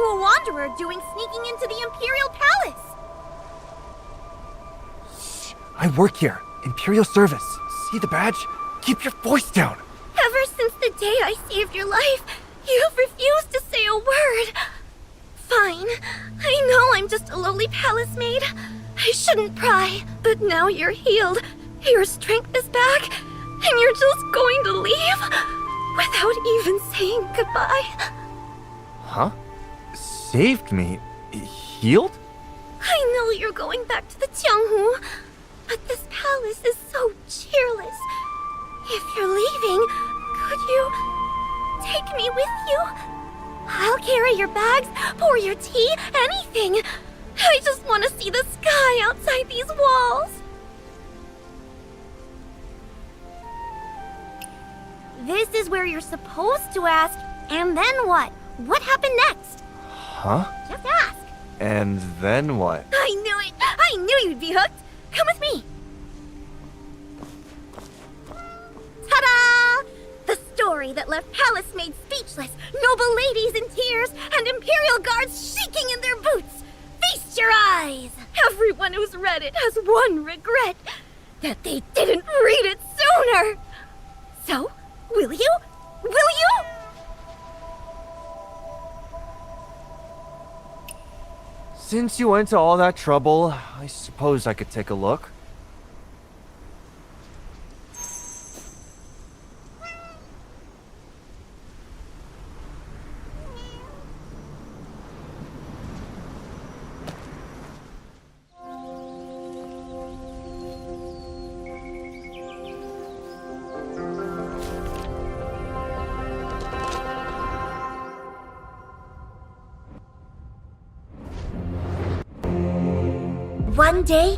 Xianghu Wanderer doing sneaking into the Imperial Palace? Shh, I work here. Imperial Service. See the badge? Keep your voice down. Ever since the day I saved your life, you've refused to say a word. Fine. I know I'm just a lowly palace maid. I shouldn't pry. But now you're healed. Your strength is back. And you're just going to leave? Without even saying goodbye? Huh? Saved me? Healed? I know you're going back to the Xianghu, but this palace is so cheerless. If you're leaving, could you take me with you? I'll carry your bags, pour your tea, anything. I just want to see the sky outside these walls. This is where you're supposed to ask, and then what? What happened next? Huh? Just ask. And then what? I knew it! I knew you'd be hooked! Come with me! Ta-da! The story that left palace maids speechless, noble ladies in tears, and imperial guards shaking in their boots! Feast your eyes! Everyone who's read it has one regret, that they didn't read it sooner! So, will you? Will you? Since you went to all that trouble, I suppose I could take a look. One day,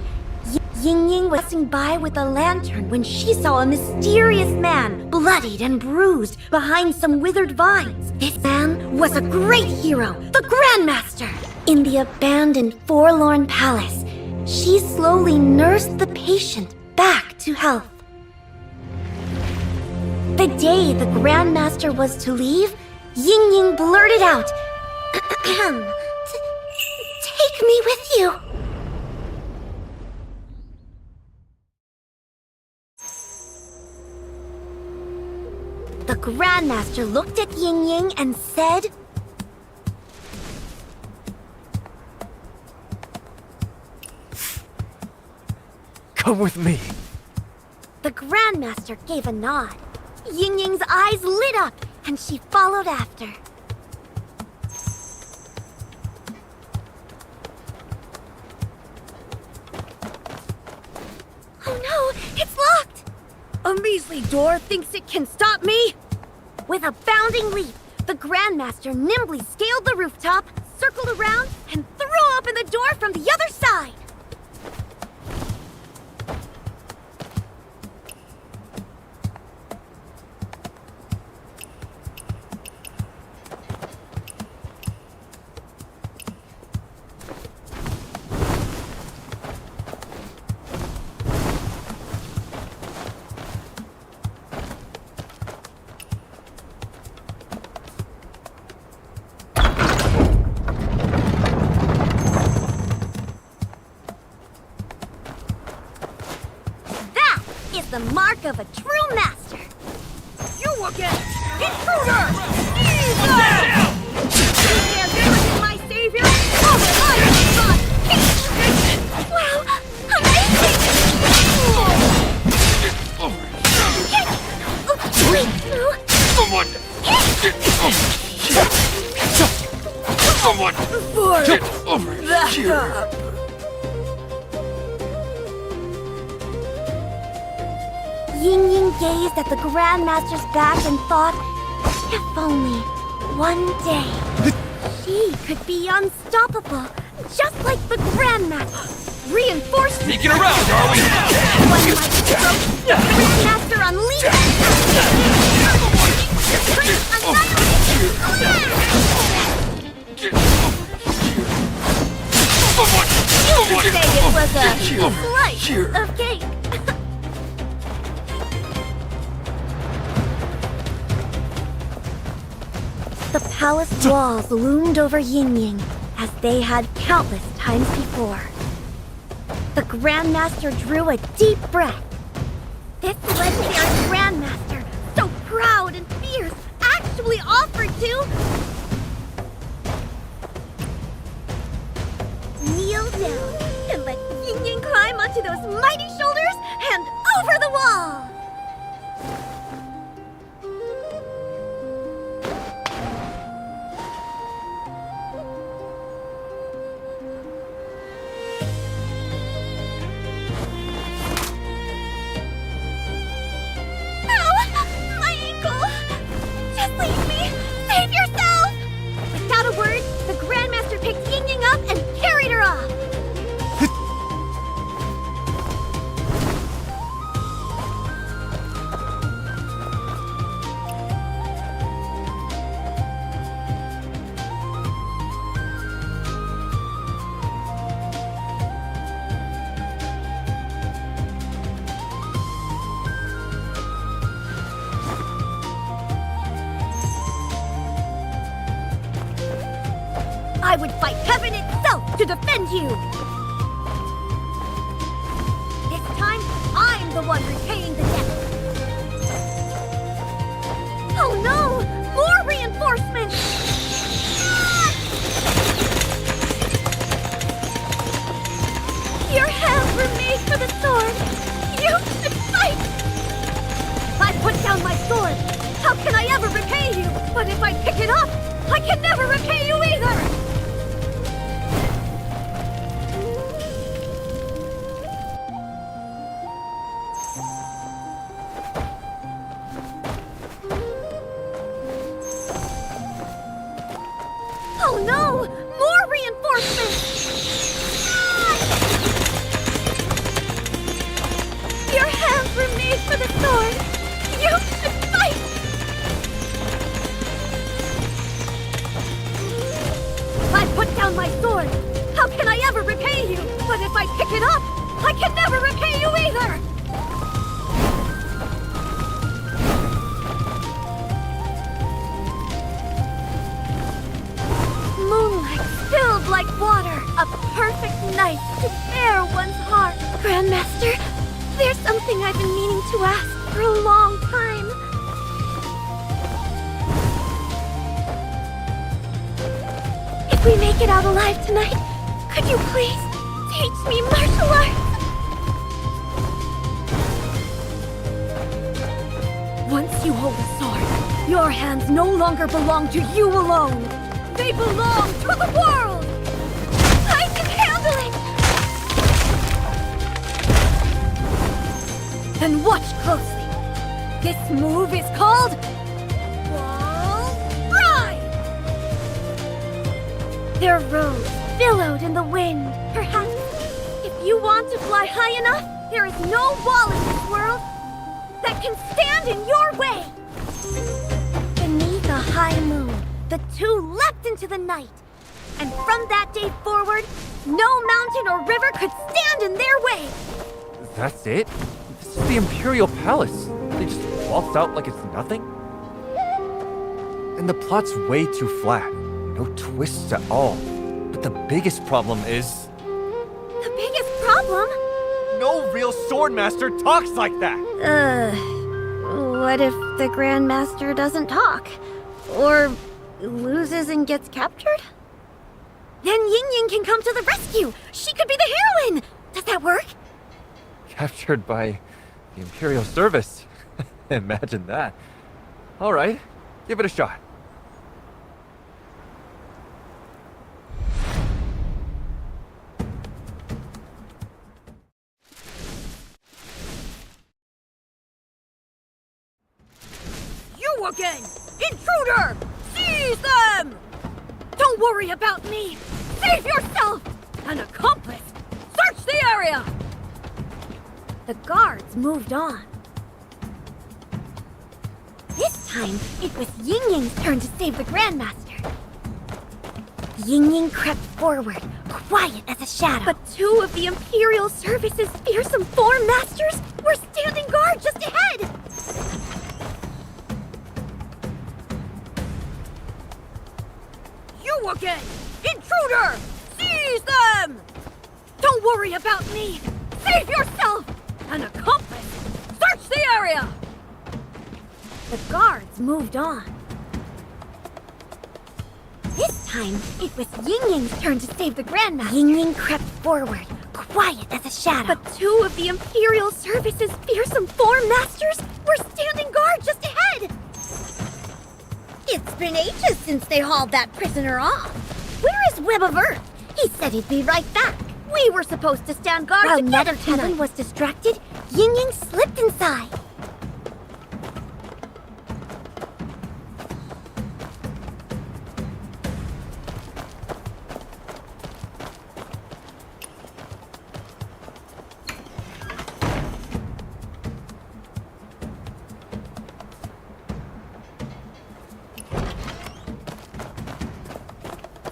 Ying was passing by with a lantern when she saw a mysterious man, bloodied and bruised, behind some withered vines. This man was a great hero, the Grandmaster! In the abandoned, forlorn palace, she slowly nursed the patient back to health. The day the Grandmaster was to leave, Ying blurted out, "Take me with you." The Grandmaster looked at Ying and said, Come with me. The Grandmaster gave a nod. Ying's eyes lit up, and she followed after. Oh no, it's locked! A measly door thinks it can stop me? With a bounding leap, the Grandmaster nimbly scaled the rooftop, circled around, and threw open the door from the other side. The mark of a true master. You again! Intruder! Jesus! You can't do my savior! Oh, my God! Wow! Amazing! Breakthrough! Someone! Someone! Get over here! Ying gazed at the Grandmaster's back and thought, if only one day she could be unstoppable, just like the Grandmaster. Reinforced. Sneaking around, are we? One mighty stroke, the Grandmaster unleashed. You could say it was a slice of cake. The palace walls loomed over Ying, as they had countless times before. The Grandmaster drew a deep breath. This legendary Grandmaster, so proud and fierce, actually offered to kneel down and let Ying climb onto those mighty shoulders and over the wall. I would fight heaven itself to defend you! This time, I'm the one repaying the debt! Oh no! More reinforcements! Ah! Your hands were made for the sword! You should fight! If I put down my sword, how can I ever repay you? But if I pick it up, I can never repay you either! Oh no! More reinforcements! Ah! Your hands were made for the sword! You should fight! If I put down my sword, how can I ever repay you? But if I pick it up, I can never repay you either! Filled like water, a perfect night to bare one's heart. Grandmaster, there's something I've been meaning to ask for a long time. If we make it out alive tonight, could you please teach me martial arts? Once you hold a sword, your hands no longer belong to you alone. They belong to the world! I can handle it! Then watch closely. This move is called... Wall Ride! Their robes billowed in the wind. Perhaps, if you want to fly high enough, there is no wall in this world that can stand in your way! Beneath a high moon, the two leapt into the night, and from that day forward, no mountain or river could stand in their way! That's it? This is the Imperial Palace. They just waltzed out like it's nothing? And the plot's way too flat. No twists at all. But the biggest problem is... The biggest problem? No real swordmaster talks like that! What if the Grandmaster doesn't talk? Or loses and gets captured? Then Ying can come to the rescue! She could be the heroine! Does that work? Captured by the Imperial Service. Imagine that. Alright, give it a shot. You again! Intruder! Seize them! Don't worry about me! Save yourself! An accomplice! Search the area! The guards moved on. This time, it was Ying turn to save the Grandmaster. Ying crept forward, quiet as a shadow. But two of the Imperial Service's fearsome form masters were standing guard just ahead! You again! Intruder! Seize them! Don't worry about me! Save yourself! An accomplice! Search the area! The guards moved on. This time, it was Ying Ying's turn to save the Grandmaster. Ying Ying crept forward, quiet as a shadow. But two of the Imperial Service's fearsome form masters were standing guard just ahead. It's been ages since they hauled that prisoner off. Where is Web of Earth? He said he'd be right back. We were supposed to stand guard While together Netherton tonight. Was distracted, Ying Ying slipped inside.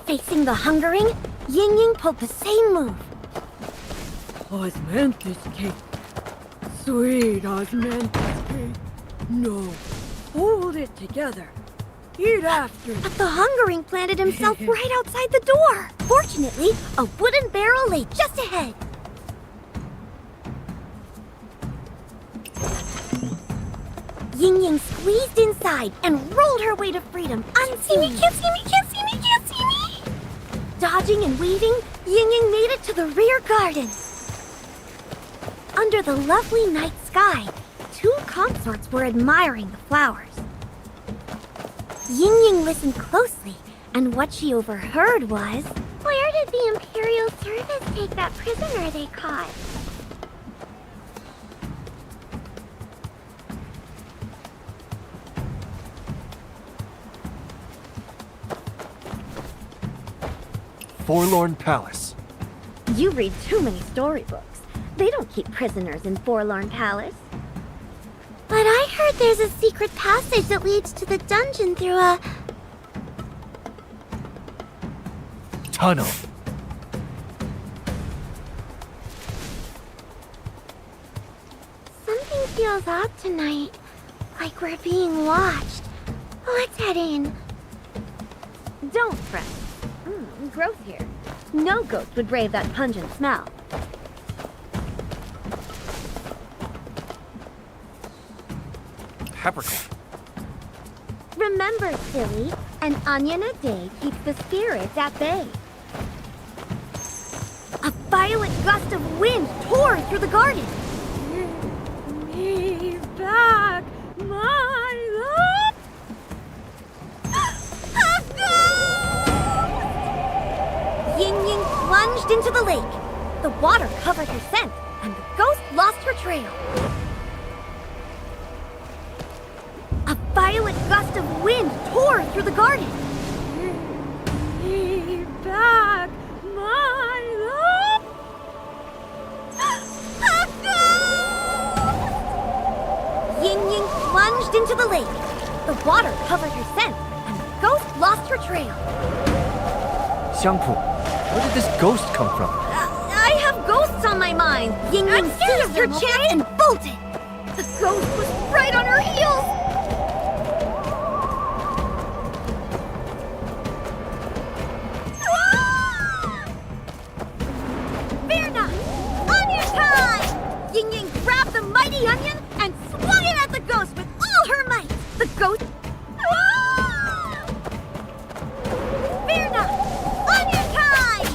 Facing the hungering, Ying Ying pulled the same move. Osmanthus cake. Sweet Osmanthus cake. No. Hold it together. Eat after. But the hungering planted himself right outside the door. Fortunately, a wooden barrel lay just ahead. Ying Ying squeezed inside and rolled her way to freedom unseen. Can't see me, can't see me, can't see me! Dodging and weaving, Ying Ying made it to the rear garden. Under the lovely night sky, two consorts were admiring the flowers. Ying Ying listened closely, and what she overheard was... Where did the Imperial Service take that prisoner they caught? Forlorn Palace. You read too many storybooks. They don't keep prisoners in Forlorn Palace. But I heard there's a secret passage that leads to the dungeon through a... Tunnel. Something feels odd tonight. Like we're being watched. Let's head in. Don't fret. Gross here. No ghost would brave that pungent smell. Peppercorn. Remember, silly, an onion a day keeps the spirits at bay. A violent gust of wind tore through the garden. Me back, my love. Ying Ying plunged into the lake. The water covered her scent, and the ghost lost her trail. A violent gust of wind tore through the garden. Me back, my love. Ying Ying plunged into the lake. The water covered her scent, and the ghost lost her trail. Xiangpu, where did this ghost come from? I have ghosts on my mind. Ying Ying seized her chance and bolted. The ghost was right on her heels. Fear not! Onion time! Ying Ying grabbed the mighty onion and swung it at the ghost with all her might. The ghost... Fear not! Onion time!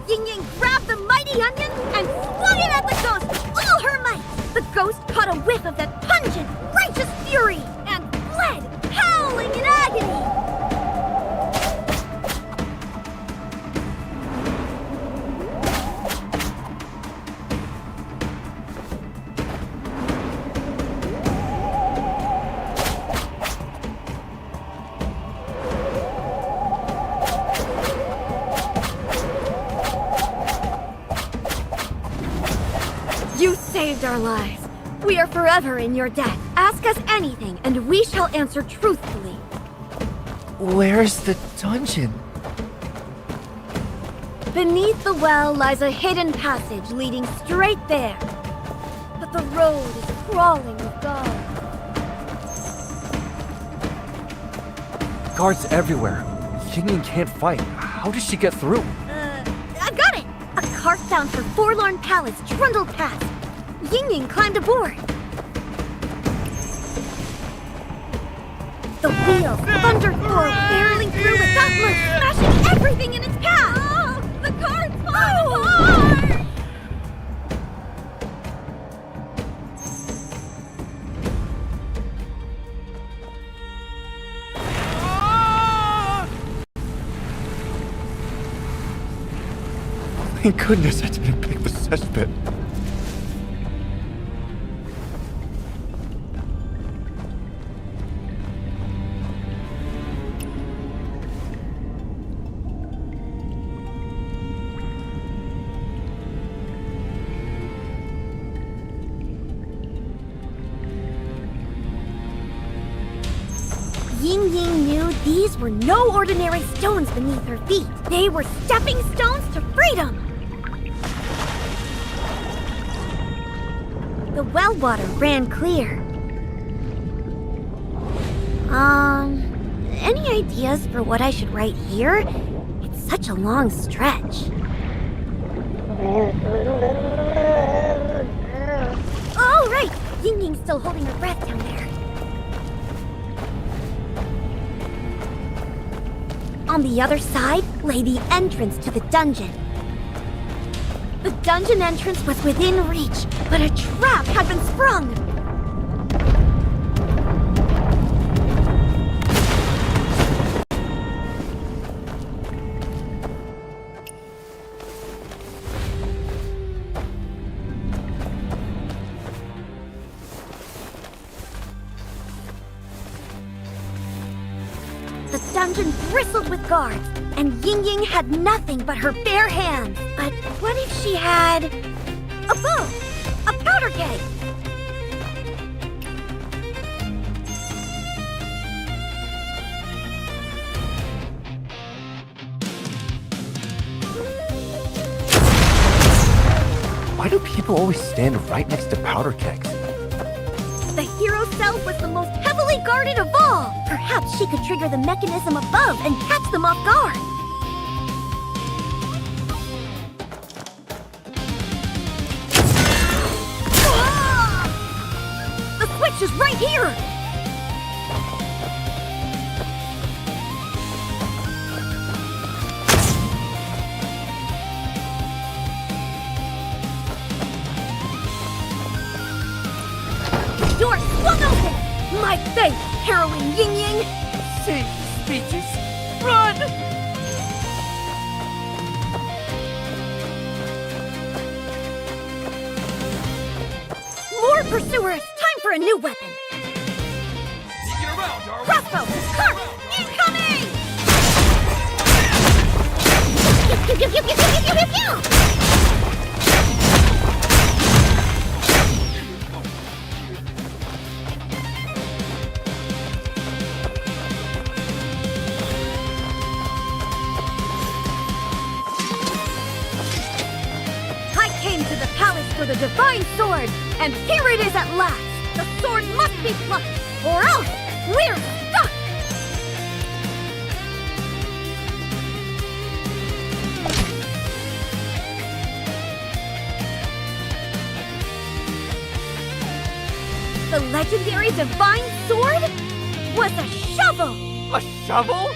Ying Ying grabbed the mighty onion and swung it at the ghost with all her might. The ghost caught a whiff of that pungent, righteous fury and fled, howling in agony. You saved our lives. We are forever in your debt. Ask us anything, and we shall answer truthfully. Where's the dungeon? Beneath the well lies a hidden passage leading straight there. But the road is crawling with guards. Guards everywhere. Ying Ying can't fight. How does she get through? I've got it! A cart bound for Forlorn Palace trundled past. Ying Ying climbed aboard. The wheels thundered forward, barreling through without much, smashing everything in its path! Oh, the cart's falling apart! Thank goodness I didn't pick the sesh pit. Ying Ying knew these were no ordinary stones beneath her feet. They were stepping stones to freedom! The well water ran clear. Any ideas for what I should write here? It's such a long stretch. Oh, right! Ying Ying's still holding her breath down there. On the other side lay the entrance to the dungeon. The dungeon entrance was within reach, but a trap had been sprung! The dungeon bristled with guards, and Ying Ying had nothing but her bare hands. But what if she had a bow? A powder keg? Why do people always stand right next to powder kegs? The hero cell was the most heavily guarded of all. Perhaps she could trigger the mechanism above and catch them off guard. The switch is right here! The door swung open! My faith, heroine Ying Ying! Save the speeches. Run! More pursuers! Time for a new weapon! Get around, Darwin. Crossbow! Cart! Incoming! Pew, pew, pew, pew, pew, pew, pew, pew! I came to the palace for the divine sword, and here it is at last! The sword must be plucked, or else we're stuck! The legendary divine sword was a shovel! A shovel?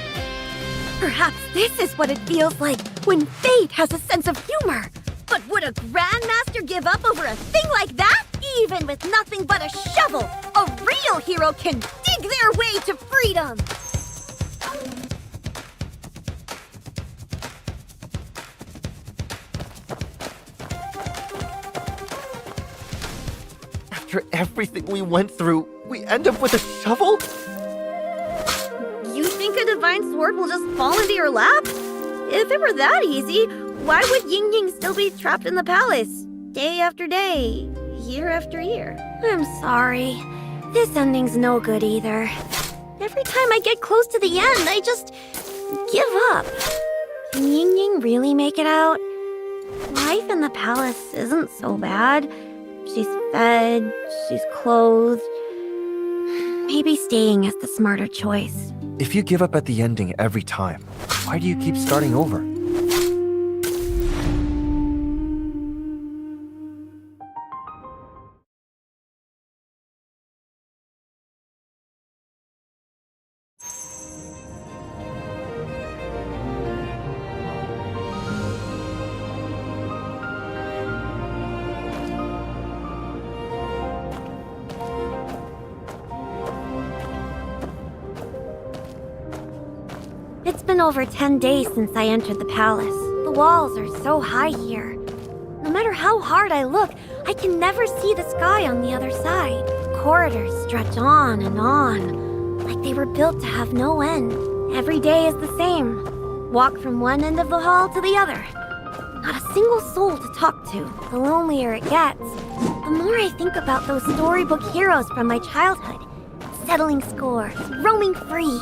Perhaps this is what it feels like when fate has a sense of humor. But would a grandmaster give up over a thing like that? Even with nothing but a shovel, a real hero can dig their way to freedom! After everything we went through, we end up with a shovel? You think a divine sword will just fall into your lap? If it were that easy, why would Ying Ying still be trapped in the palace? Day after day, year after year. I'm sorry. This ending's no good either. Every time I get close to the end, I just give up. Can Ying Ying really make it out? Life in the palace isn't so bad. She's fed, she's clothed. Maybe staying is the smarter choice. If you give up at the ending every time, why do you keep starting over? It's been over 10 days since I entered the palace. The walls are so high here. No matter how hard I look, I can never see the sky on the other side. Corridors stretch on, like they were built to have no end. Every day is the same. Walk from one end of the hall to the other. Not a single soul to talk to. The lonelier it gets, the more I think about those storybook heroes from my childhood. Settling scores, roaming free.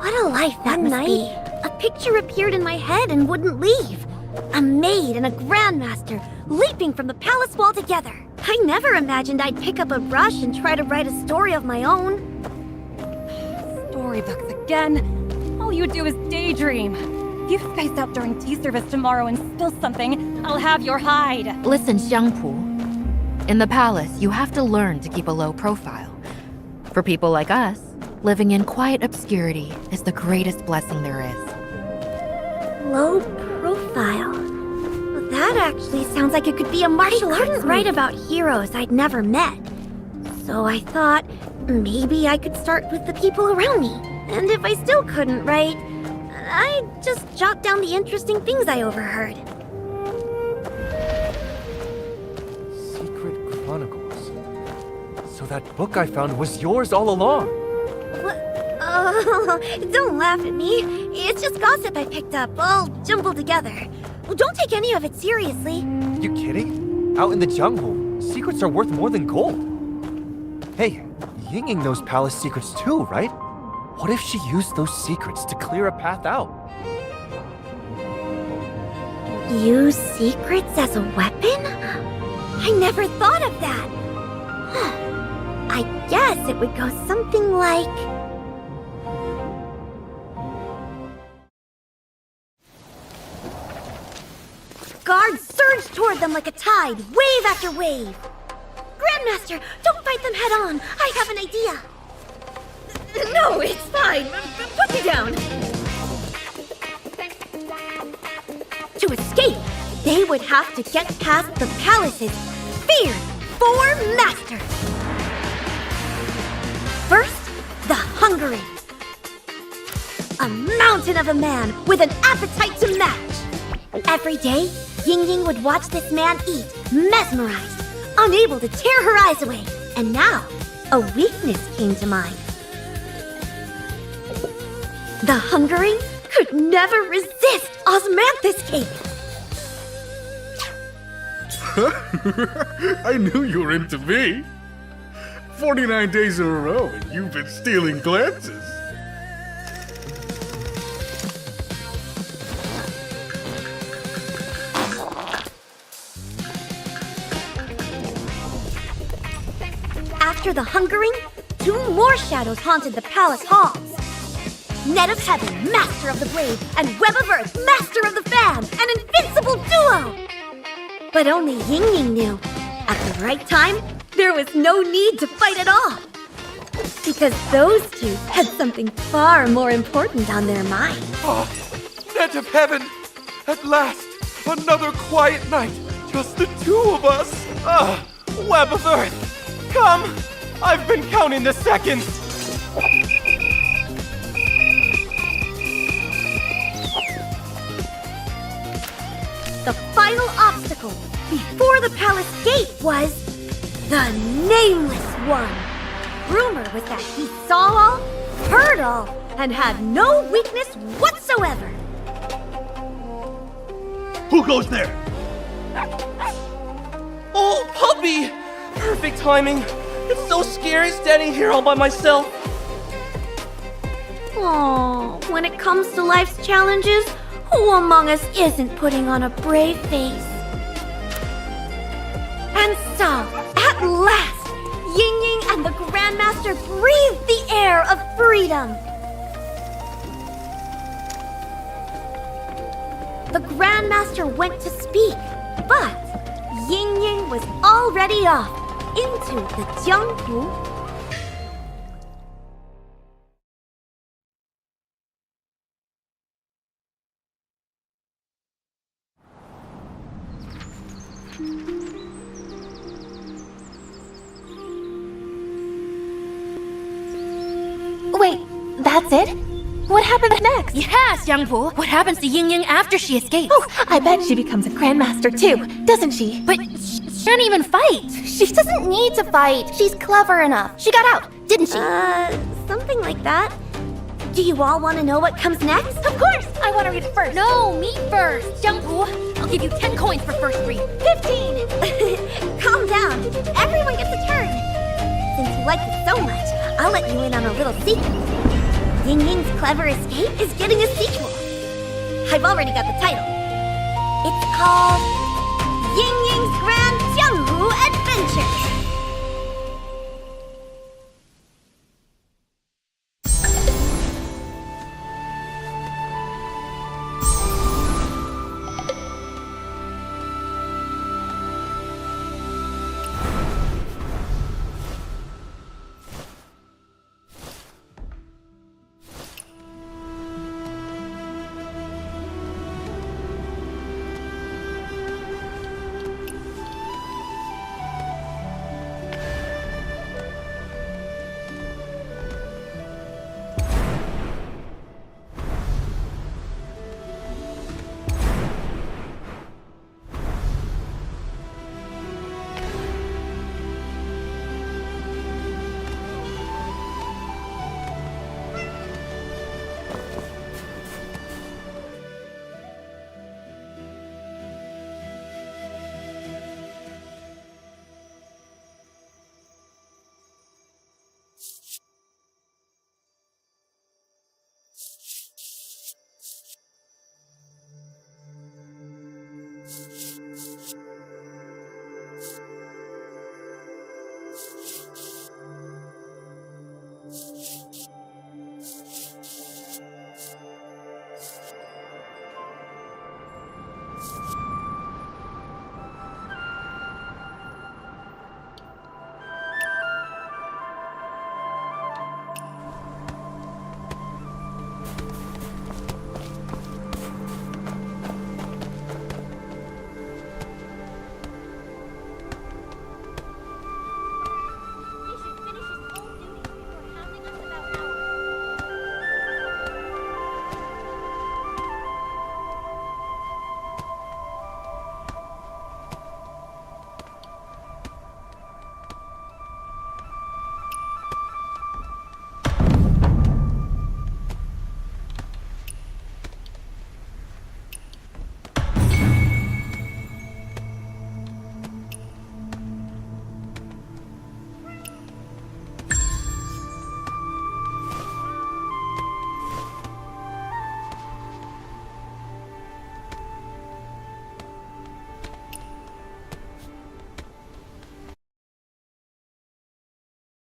What a life that must be. A picture appeared in my head and wouldn't leave. A maid and a grandmaster leaping from the palace wall together. I never imagined I'd pick up a brush and try to write a story of my own. Storybooks again. All you do is daydream. If you space out during tea service tomorrow and spill something, I'll have your hide. Listen, Xiangpu. In the palace, you have to learn to keep a low profile. For people like us, living in quiet obscurity is the greatest blessing there is. Low profile. Well, that actually sounds like it could be a martial arts. I couldn't write about heroes I'd never met. So I thought maybe I could start with the people around me. And if I still couldn't write, I'd just jot down the interesting things I overheard. Secret Chronicles. So that book I found was yours all along. What? Oh, don't laugh at me. It's just gossip I picked up, all jumbled together. Well, don't take any of it seriously. You kidding? Out in the jungle, secrets are worth more than gold. Hey, Ying knows palace secrets too, right? What if she used those secrets to clear a path out? Use secrets as a weapon? I never thought of that. I guess it would go something like... Guards surge toward them like a tide, wave after wave. Grandmaster, don't fight them head on. I have an idea. No, it's fine. Put me down. To escape, they would have to get past the palace's feared four masters. First, the Hungering. A mountain of a man with an appetite to match. Every day, Ying would watch this man eat, mesmerized, unable to tear her eyes away. And now, a weakness came to mind. The Hungering could never resist Osmanthus cake. I knew you were into me. 49 days in a row and you've been stealing glances. After the Hungering, two more shadows haunted the palace halls. Net of Heaven, Master of the Blade, and Web of Earth, Master of the Fan, an invincible duo! But only Ying knew, at the right time, there was no need to fight at all. Because those two had something far more important on their mind. Oh, Net of Heaven! At last, another quiet night. Just the two of us. Web of Earth, come! I've been counting the seconds. The final obstacle before the palace gate was the Nameless One. Rumor was that he saw all, heard all, and had no weakness whatsoever. Who goes there? Oh, puppy! Perfect timing. It's so scary standing here all by myself. Oh, when it comes to life's challenges, who among us isn't putting on a brave face? And so, at last, Ying and the Grandmaster breathed the air of freedom. the Grandmaster went to speak, but Ying Ying was already off into the Jianghu. Wait, that's it? What happens next? Yes, Jianghu. What happens to Ying Ying after she escapes? Oh, I bet she becomes a Grandmaster too, doesn't she? But she can't even fight. She doesn't need to fight. She's clever enough. She got out, didn't she? Something like that. Do you all want to know what comes next? Of course! I want to read it first. No, me first. Jianghu, I'll give you 10 coins for first read. 15! Calm down. Everyone gets a turn. Since you like it so much, I'll let you in on a little secret. Ying Ying's Clever Escape is getting a sequel. I've already got the title. It's called Ying Ying's Grand Jianghu Adventures.